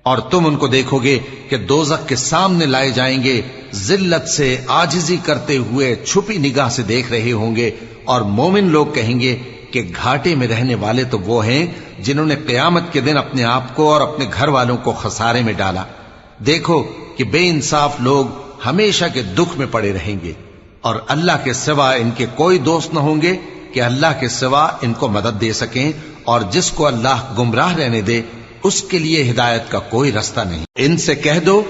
اور تم ان کو دیکھو گے کہ دوزخ کے سامنے لائے جائیں گے، ذلت سے عاجزی کرتے ہوئے چھپی نگاہ سے دیکھ رہے ہوں گے، اور مومن لوگ کہیں گے کہ گھاٹے میں رہنے والے تو وہ ہیں جنہوں نے قیامت کے دن اپنے آپ کو اور اپنے گھر والوں کو خسارے میں ڈالا۔ دیکھو کہ بے انصاف لوگ ہمیشہ کے دکھ میں پڑے رہیں گے، اور اللہ کے سوا ان کے کوئی دوست نہ ہوں گے کہ اللہ کے سوا ان کو مدد دے سکیں، اور جس کو اللہ گمراہ رہنے دے اس کے لیے ہدایت کا کوئی رستہ نہیں۔ ان سے کہہ دو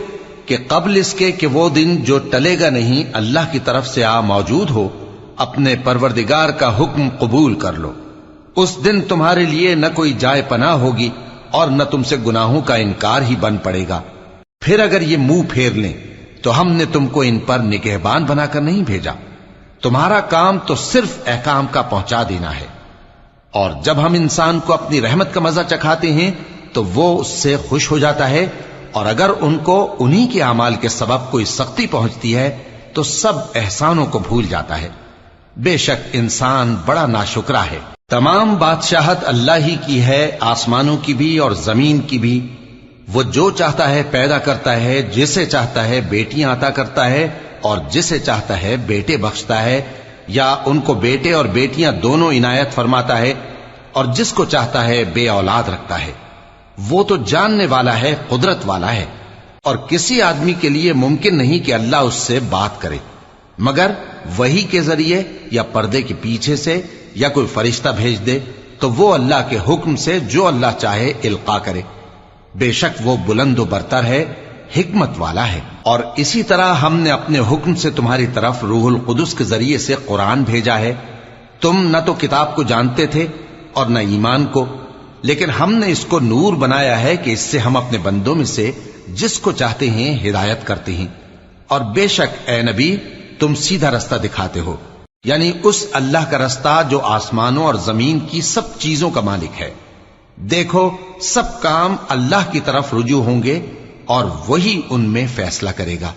کہ قبل اس کے کہ وہ دن جو ٹلے گا نہیں اللہ کی طرف سے آ موجود ہو، اپنے پروردگار کا حکم قبول کر لو۔ اس دن تمہارے لیے نہ کوئی جائے پناہ ہوگی اور نہ تم سے گناہوں کا انکار ہی بن پڑے گا۔ پھر اگر یہ منہ پھیر لیں تو ہم نے تم کو ان پر نگہبان بنا کر نہیں بھیجا، تمہارا کام تو صرف احکام کا پہنچا دینا ہے۔ اور جب ہم انسان کو اپنی رحمت کا مزہ چکھاتے ہیں تو وہ اس سے خوش ہو جاتا ہے، اور اگر ان کو انہی کے اعمال کے سبب کوئی سختی پہنچتی ہے تو سب احسانوں کو بھول جاتا ہے۔ بے شک انسان بڑا ناشکرا ہے۔ تمام بادشاہت اللہ ہی کی ہے، آسمانوں کی بھی اور زمین کی بھی۔ وہ جو چاہتا ہے پیدا کرتا ہے، جسے چاہتا ہے بیٹیاں عطا کرتا ہے، اور جسے چاہتا ہے بیٹے بخشتا ہے، یا ان کو بیٹے اور بیٹیاں دونوں عنایت فرماتا ہے، اور جس کو چاہتا ہے بے اولاد رکھتا ہے۔ وہ تو جاننے والا ہے، قدرت والا ہے، اور کسی آدمی کے لیے ممکن نہیں کہ اللہ اس سے بات کرے مگر وحی کے ذریعے یا پردے کے پیچھے سے، یا کوئی فرشتہ بھیج دے تو وہ اللہ کے حکم سے جو اللہ چاہے القا کرے۔ بے شک وہ بلند و برتر ہے، حکمت والا ہے۔ اور اسی طرح ہم نے اپنے حکم سے تمہاری طرف روح القدس کے ذریعے سے قرآن بھیجا ہے۔ تم نہ تو کتاب کو جانتے تھے اور نہ ایمان کو، لیکن ہم نے اس کو نور بنایا ہے کہ اس سے ہم اپنے بندوں میں سے جس کو چاہتے ہیں ہدایت کرتے ہیں۔ اور بے شک اے نبی تم سیدھا رستہ دکھاتے ہو، یعنی اس اللہ کا رستہ جو آسمانوں اور زمین کی سب چیزوں کا مالک ہے۔ دیکھو سب کام اللہ کی طرف رجوع ہوں گے اور وہی ان میں فیصلہ کرے گا۔